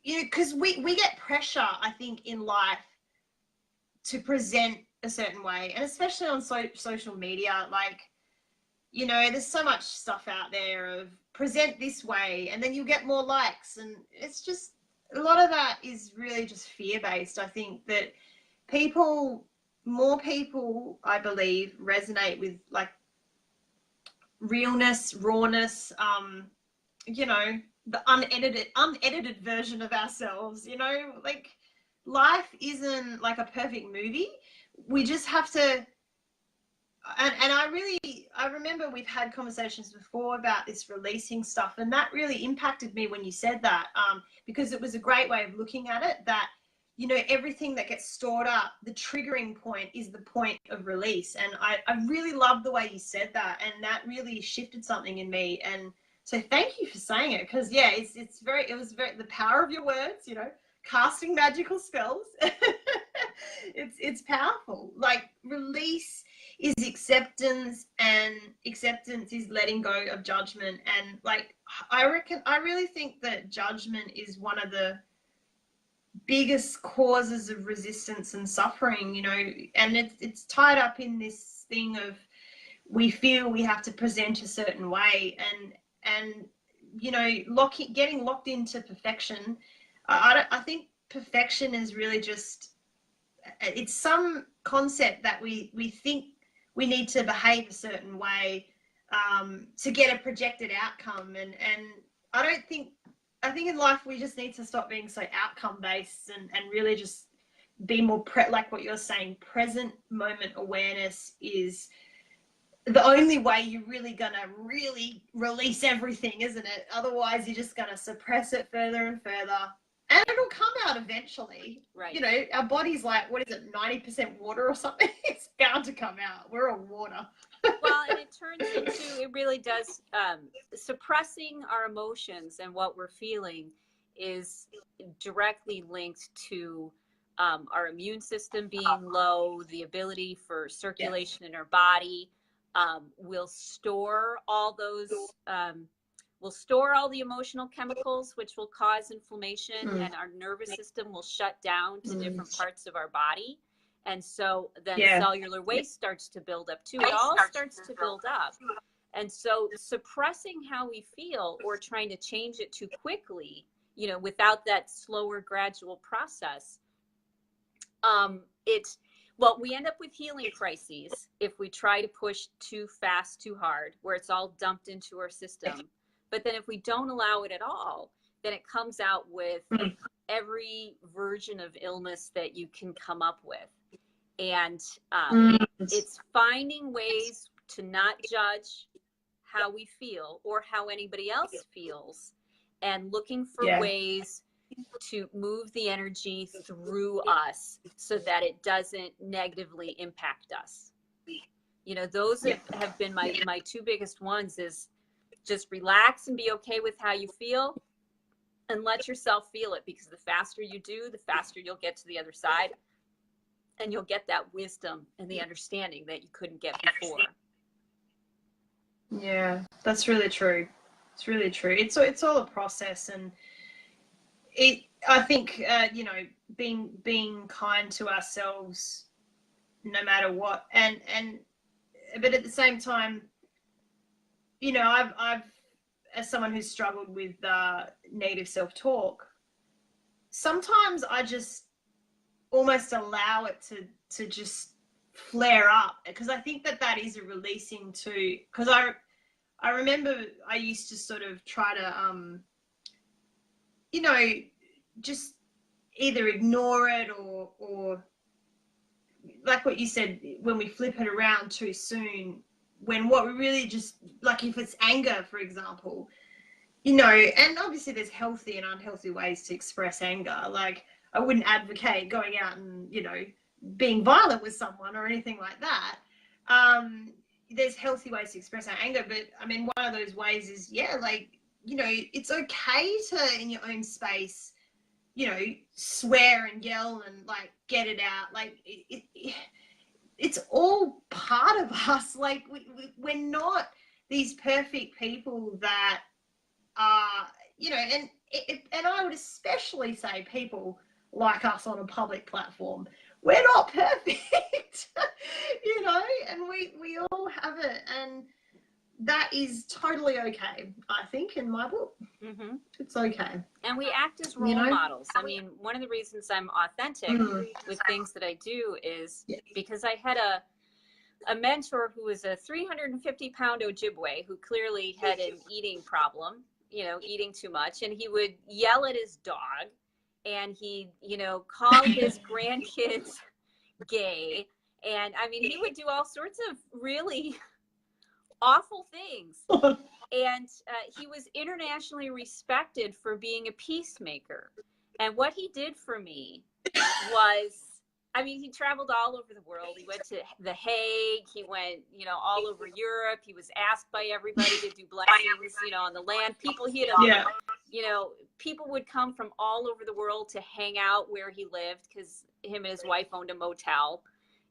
you know, because we get pressure, I think, in life to present a certain way, and especially on social media. Like, you know, there's so much stuff out there of present this way, and then you'll get more likes, and it's just, a lot of that is really just fear-based. I think that more people, I believe, resonate with like realness, rawness, you know, the unedited version of ourselves. You know, like, life isn't like a perfect movie. We just have to, and I remember we've had conversations before about this releasing stuff, and that really impacted me when you said that, because it was a great way of looking at it, that you know, everything that gets stored up, the triggering point is the point of release. And I really love the way you said that, and that really shifted something in me. And so thank you for saying it, because yeah, it was very the power of your words, you know, casting magical spells. It's powerful. Like, release is acceptance, and acceptance is letting go of judgment. And like, I really think that judgment is one of the biggest causes of resistance and suffering, you know, and it's tied up in this thing of, we feel we have to present a certain way, and you know, getting locked into perfection. I think perfection is really just, it's some concept that we think we need to behave a certain way to get a projected outcome, and I think in life we just need to stop being so outcome based, and really just be more like what you're saying, present moment awareness is the only way you're really gonna really release everything, isn't it? Otherwise you're just gonna suppress it further and further, and it'll come out eventually. Right. You know, our body's like, what is it, 90% water or something? It's bound to come out. We're all water. Well, and it turns into, it really does, suppressing our emotions and what we're feeling is directly linked to our immune system being low, the ability for circulation in our body. We'll store all those, we'll store all the emotional chemicals, which will cause inflammation, and our nervous system will shut down to different parts of our body. And so then cellular waste starts to build up too. It all starts to build up. And so suppressing how we feel or trying to change it too quickly, you know, without that slower, gradual process, we end up with healing crises if we try to push too fast, too hard, where it's all dumped into our system. But then if we don't allow it at all, then it comes out with every version of illness that you can come up with. And it's finding ways to not judge how we feel or how anybody else feels, and looking for ways to move the energy through us so that it doesn't negatively impact us. You know, those have been my two biggest ones, is just relax and be okay with how you feel, and let yourself feel it, because the faster you do, the faster you'll get to the other side, and you'll get that wisdom and the understanding that you couldn't get before. Yeah, that's really true. It's really true. It's all a process, and I think you know, being kind to ourselves no matter what, and but at the same time, you know, I've as someone who's struggled with negative self-talk, sometimes I just almost allow it to just flare up, because I think that is a releasing too. Because I remember I used to sort of try to you know, just either ignore it or like what you said, when we flip it around too soon, when what we really just, like if it's anger, for example, you know, and obviously there's healthy and unhealthy ways to express anger. Like, I wouldn't advocate going out and, you know, being violent with someone or anything like that. There's healthy ways to express our anger, but I mean, one of those ways is, like, you know, it's okay to, in your own space, you know, swear and yell and like get it out. Like it's all part of us. Like we're not these perfect people that are, you know, and I would especially say people like us on a public platform, we're not perfect, you know, and we all have it, and that is totally okay, I think, in my book. Mm-hmm. It's okay. And we act as role models. I mean, one of the reasons I'm authentic with things that I do is because I had a mentor who was a 350-pound Ojibwe who clearly had an eating problem, you know, eating too much. And he would yell at his dog, and he, you know, call his grandkids gay. And I mean, he would do all sorts of really awful things. And he was internationally respected for being a peacemaker. And what he did for me was, I mean, he traveled all over the world. He went to The Hague. He went, you know, all over Europe. He was asked by everybody to do blessings, you know, on the land. People, he had, you know, people would come from all over the world to hang out where he lived, because him and his wife owned a motel,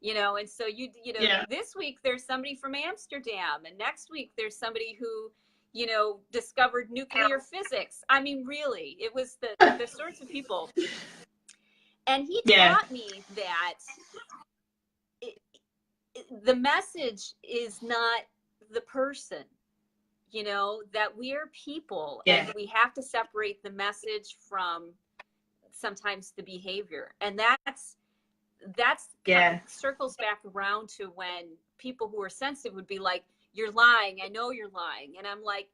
you know. And so you know, this week there's somebody from Amsterdam, and next week there's somebody who, you know, discovered nuclear physics. I mean, really, it was the sorts of people. And he taught me that the message is not the person, you know, that we are people, and we have to separate the message from sometimes the behavior. And that's kind of circles back around to when people who are sensitive would be like, "You're lying. I know you're lying." And I'm like,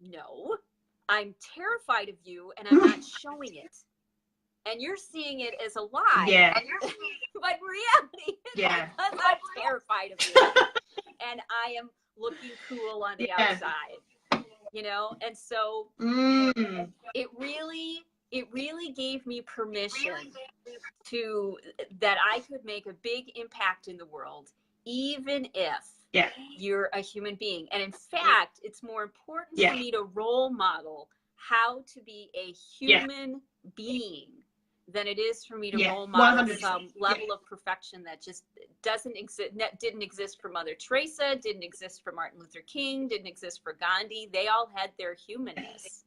"No, I'm terrified of you, and I'm not showing it. And you're seeing it as a lie." But in reality, it's because I'm terrified of you, and I am looking cool on the outside, you know. And so it really gave me permission to, that I could make a big impact in the world, even if you're a human being. And in fact, it's more important for me to role model how to be a human being than it is for me to role model 100%. Some level of perfection that just doesn't exist, didn't exist for Mother Teresa, didn't exist for Martin Luther King, didn't exist for Gandhi. They all had their humanness,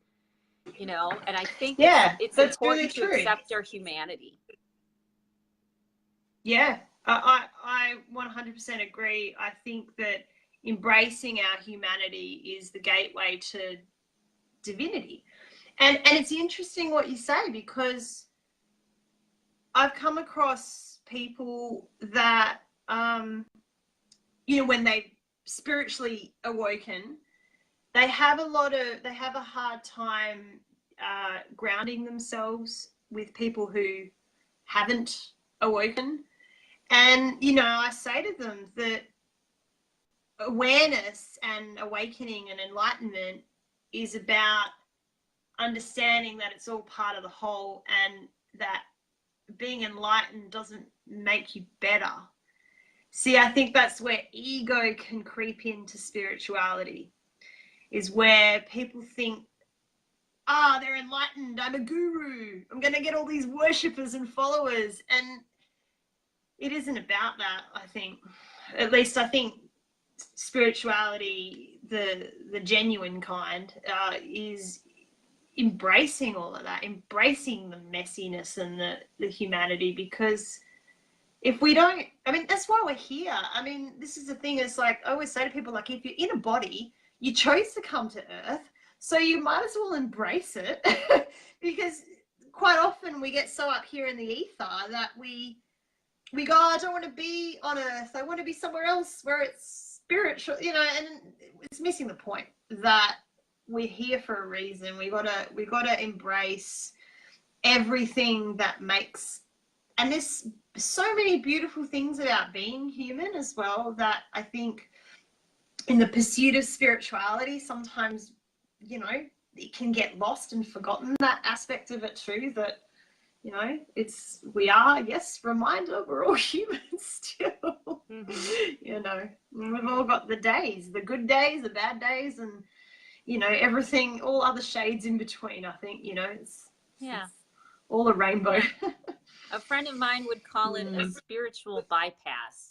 you know. And I think it's important to accept our humanity. I 100% agree. I think that embracing our humanity is the gateway to divinity. And it's interesting what you say, because I've come across people that, you know, when they've spiritually awoken, they have a hard time grounding themselves with people who haven't awoken. And, you know, I say to them that awareness and awakening and enlightenment is about understanding that it's all part of the whole, and that being enlightened doesn't make you better. See, I think that's where ego can creep into spirituality, is where people think, they're enlightened, I'm a guru, I'm going to get all these worshippers and followers. And it isn't about that, I think. At least I think spirituality, the genuine kind, is embracing all of that, embracing the messiness and the humanity. Because if we don't, I mean, that's why we're here. I mean, this is the thing, it's like, I always say to people, like, if you're in a body, you chose to come to Earth, so you might as well embrace it. Because quite often we get so up here in the ether that we go, I don't want to be on Earth, I want to be somewhere else where it's spiritual, you know. And it's missing the point that we're here for a reason. We gotta embrace everything that makes, and there's so many beautiful things about being human as well, that I think in the pursuit of spirituality, sometimes, you know, it can get lost and forgotten, that aspect of it too, that, you know, we are, yes, reminder, we're all humans still. You know, we've all got the days, the good days, the bad days, and, you know, everything, all other shades in between. I think, you know, it's all a rainbow. A friend of mine would call it a spiritual bypass.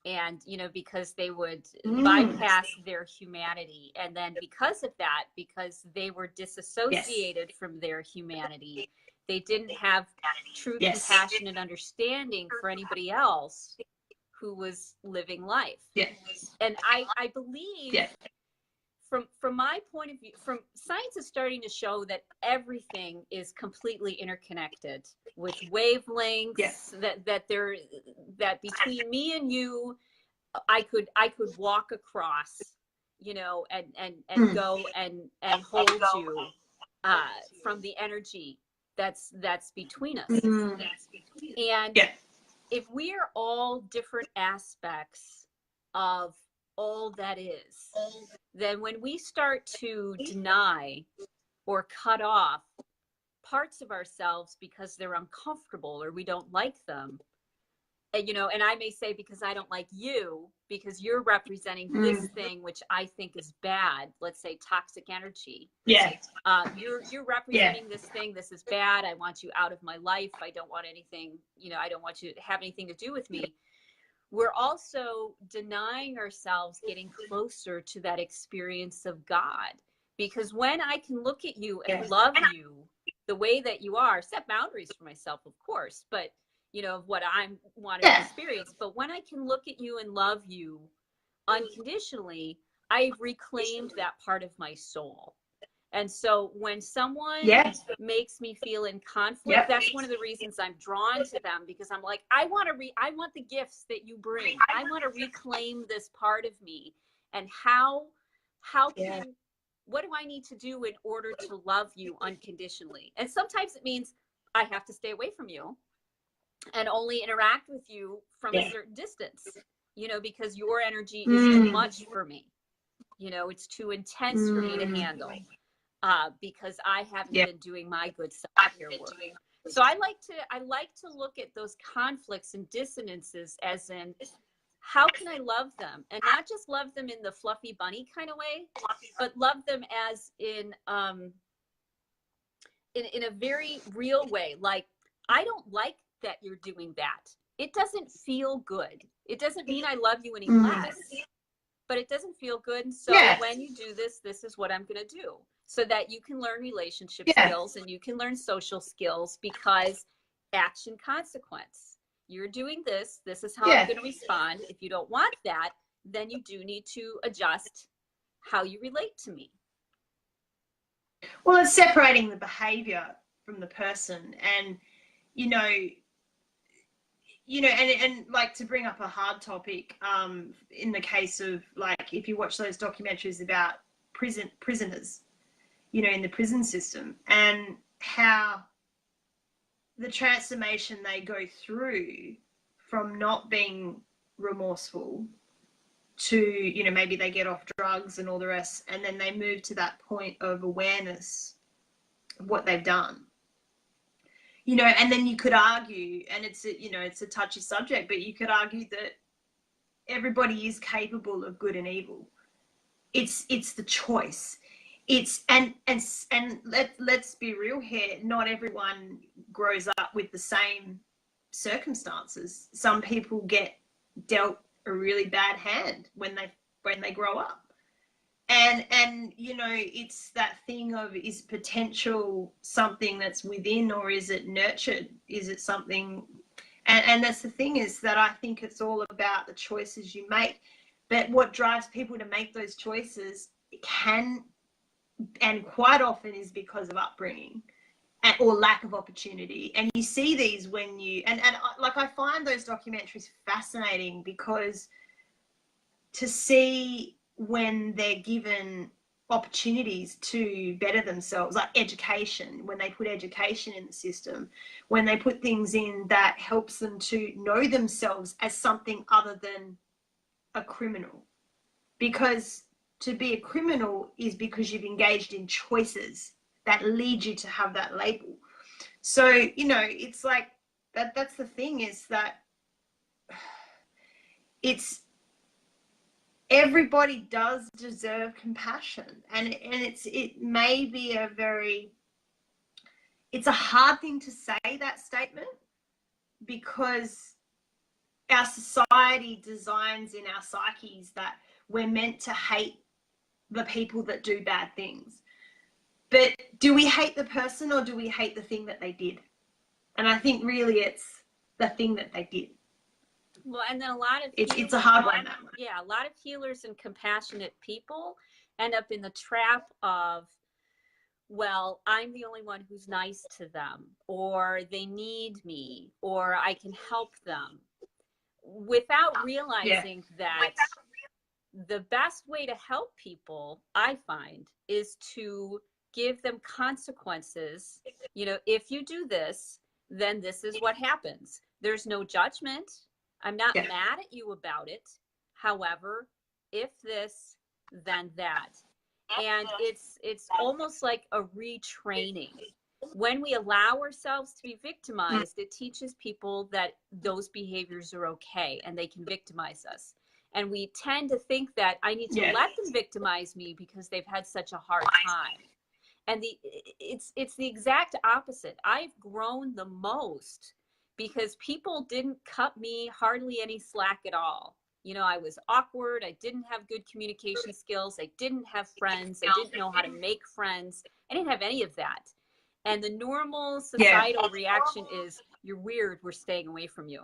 And, you know, because they would bypass their humanity. And then because of that, because they were disassociated from their humanity, they didn't have true compassion and understanding for anybody else who was living life. And I believe, from my point of view, from science is starting to show that everything is completely interconnected with wavelengths, that between me and you, I could walk across, you know, and go and hold you from the energy that's between us. And if we are all different aspects of all that is, then when we start to deny or cut off parts of ourselves because they're uncomfortable or we don't like them. And, you know, and I may say, because I don't like you, because you're representing this thing, which I think is bad. Let's say toxic energy. Yeah. You're representing this thing. This is bad. I want you out of my life. I don't want anything, you know, I don't want you to have anything to do with me. We're also denying ourselves getting closer to that experience of God. Because when I can look at you and love you the way that you are, set boundaries for myself, of course, but you know, of what I'm wanting to experience. But when I can look at you and love you unconditionally, I've reclaimed that part of my soul. And so when someone makes me feel in conflict, that's one of the reasons I'm drawn to them, because I'm like, I want the gifts that you bring. I want to reclaim this part of me. And what do I need to do in order to love you unconditionally? And sometimes it means I have to stay away from you and only interact with you from a certain distance, you know, because your energy is too much for me. You know, it's too intense for me to handle, because I haven't been doing my good self-care work. So I like to look at those conflicts and dissonances as in, how can I love them? And not just love them in the fluffy bunny kind of way, but love them as in a very real way. Like, I don't like that you're doing that. It doesn't feel good. It doesn't mean I love you any less, but it doesn't feel good. And so when you do this, this is what I'm going to do, so that you can learn relationship skills and you can learn social skills, because action consequence. You're doing this. This is how I'm going to respond. If you don't want that, then you do need to adjust how you relate to me. Well, it's separating the behavior from the person. And, you know, and like, to bring up a hard topic, in the case of, like, if you watch those documentaries about prisoners, you know, in the prison system, and how the transformation they go through from not being remorseful to, you know, maybe they get off drugs and all the rest, and then they move to that point of awareness of what they've done. You know, and then you could argue, and it's a touchy subject, but you could argue that everybody is capable of good and evil. It's the choice. It's and let's be real here. Not everyone grows up with the same circumstances. Some people get dealt a really bad hand when they grow up. And you know, it's that thing of, is potential something that's within, or is it nurtured? Is it something? And that's the thing, is that I think it's all about the choices you make. But what drives people to make those choices can, and quite often, is because of upbringing or lack of opportunity. And you see these when you, and like, I find those documentaries fascinating, because to see when they're given opportunities to better themselves, like education, when they put education in the system, when they put things in that helps them to know themselves as something other than a criminal. Because to be a criminal is because you've engaged in choices that lead you to have that label. So, you know, it's like that's the thing, is that it's, everybody does deserve compassion, and it may be it's a hard thing to say, that statement, because our society designs in our psyches that we're meant to hate the people that do bad things. But do we hate the person, or do we hate the thing that they did? And I think really it's the thing that they did. Well, and then a lot of it's a hard one. Yeah, a lot of healers and compassionate people end up in the trap of, well, I'm the only one who's nice to them, or they need me, or I can help them, without realizing that the best way to help people, I find, is to give them consequences. You know, if you do this, then this is what happens. There's no judgment. I'm not mad at you about it. However, if this, then that. And it's almost like a retraining, when we allow ourselves to be victimized, it teaches people that those behaviors are okay and they can victimize us. And we tend to think that I need to let them victimize me because they've had such a hard time. And it's the exact opposite. I've grown the most because people didn't cut me hardly any slack at all. You know, I was awkward. I didn't have good communication skills. I didn't have friends. I didn't know how to make friends. I didn't have any of that. And the normal societal reaction is, you're weird, we're staying away from you.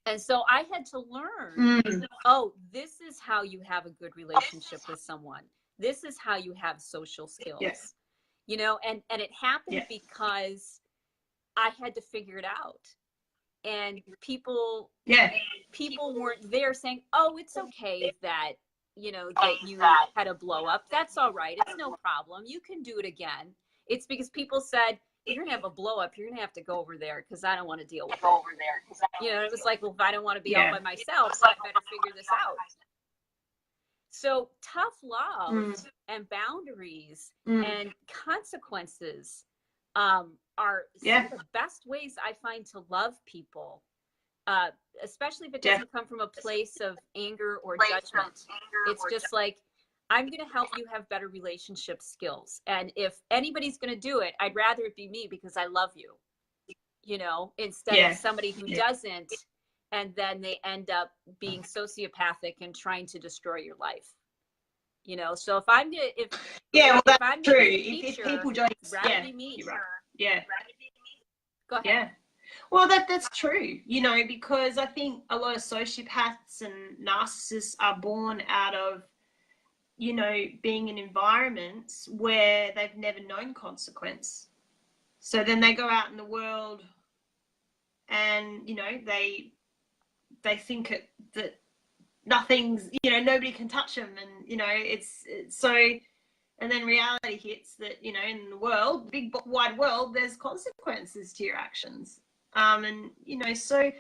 And so I had to learn, oh, this is how you have a good relationship with someone. This is how you have social skills. You know, and it happened because I had to figure it out. And people weren't there saying, oh, it's okay that, you know, that you had a blow up. That's all right. It's no problem. You can do it again. It's because people said, you're going to have a blow up. You're going to have to go over there because I don't want to deal with it. You know, it was like, well, if I don't want to be out by myself, I better figure this out. So tough love and boundaries and consequences are some of the best ways I find to love people, especially if it doesn't come from a place of anger or judgment. It's just like, I'm going to help you have better relationship skills. And if anybody's going to do it, I'd rather it be me because I love you, you know, instead of somebody who doesn't. And then they end up being sociopathic and trying to destroy your life. You know, so if I'm going to, well, if that's I'm true. Teacher, if people don't, rather be me. Go ahead. Yeah. Well, that's true, you know, because I think a lot of sociopaths and narcissists are born out of, you know, being in environments where they've never known consequence. So then they go out in the world and, you know, they think that nothing's, you know, nobody can touch them. And, you know, it's so, and then reality hits that, you know, in the world, big wide world, there's consequences to your actions. And, you know, so,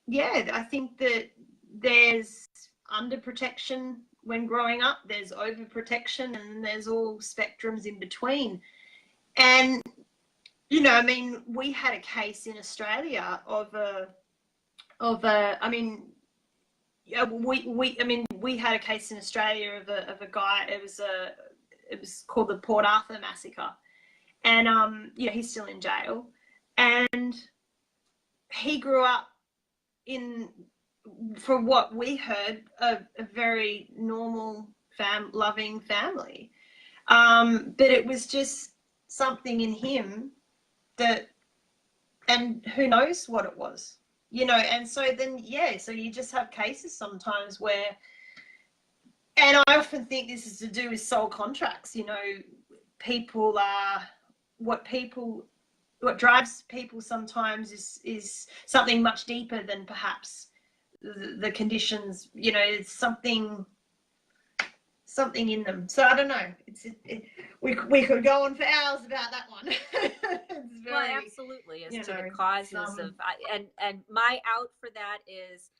yeah, I think that there's underprotection when growing up, there's overprotection, and there's all spectrums in between. And, you know, I mean, we had a case in Australia we had a case in Australia of a guy. It was called the Port Arthur massacre, and you know, he's still in jail, and he grew up in, from what we heard, a very normal loving family, but it was just something in him that, and who knows what it was, you know. And so then so you just have cases sometimes where, and I often think this is to do with soul contracts, you know. People are what drives people sometimes is something much deeper than perhaps the conditions, you know. It's something in them. So I don't know. We could go on for hours about that one. It's very, well, absolutely, as to the causes of, and my out for that is,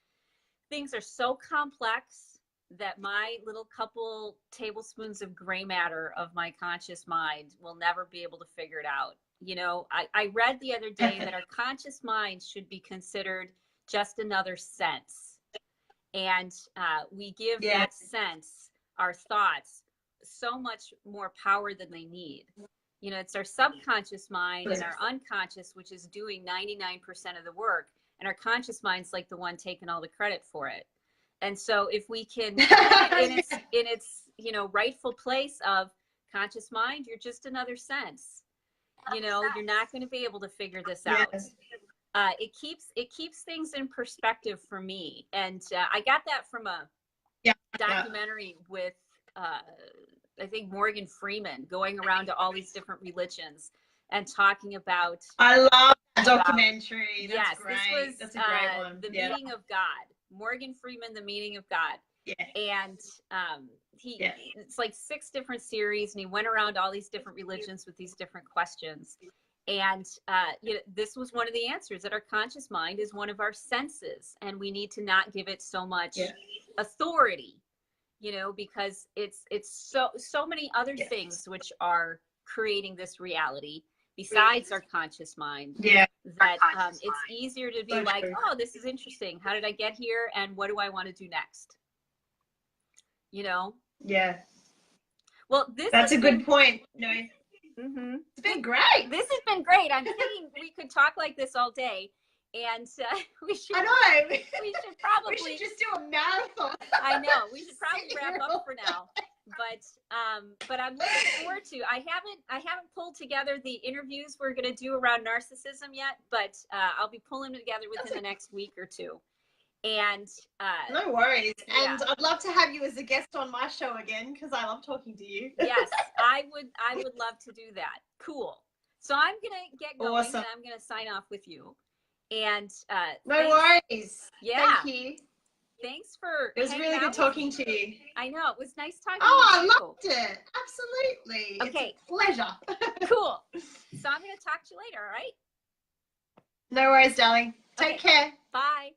things are so complex that my little couple tablespoons of gray matter of my conscious mind will never be able to figure it out. You know, I read the other day that our conscious mind should be considered just another sense. And we give that sense, our thoughts, so much more power than they need. You know, it's our subconscious mind and our unconscious, which is doing 99% of the work. And our conscious mind's like the one taking all the credit for it. And so if we can, in its, you know, rightful place of conscious mind, you're just another sense. You know, you're not going to be able to figure this out. It keeps things in perspective for me. And I got that from a documentary with, I think, Morgan Freeman, going around to all these different religions and talking about. I love that documentary. That's great. This was a great one. The Meaning of God. Morgan Freeman, The Meaning of God. And it's like 6 different series, and he went around all these different religions with these different questions. And you know, this was one of the answers, that our conscious mind is one of our senses, and we need to not give it so much authority, you know, because it's so many other things which are creating this reality. besides our conscious mind. Yeah. That it's easier to be So like, true. oh, this is interesting. How did I get here? And what do I want to do next? You know? Yeah. Well, That's a good point. No, Mm-hmm. it's been great. This has been great. I'm thinking we could talk like this all day, and we should. I know. We should probably. We should just do a marathon. I know. We should probably wrap up for now. But I'm looking forward to. I haven't pulled together the interviews we're going to do around narcissism yet, but I'll be pulling them together within the next week or two. And no worries. Yeah. And I'd love to have you as a guest on my show again because I love talking to you. Yes, I would love to do that. Cool. So I'm gonna get going. Awesome. And I'm gonna sign off with you. And no worries. Yeah. Thank you. Thanks for. It was really good talking to you. I know, it was nice talking. Oh, to you. I loved it. Absolutely. Okay. It's a pleasure. Cool. So I'm gonna talk to you later. All right. No worries, darling. Take care. Bye.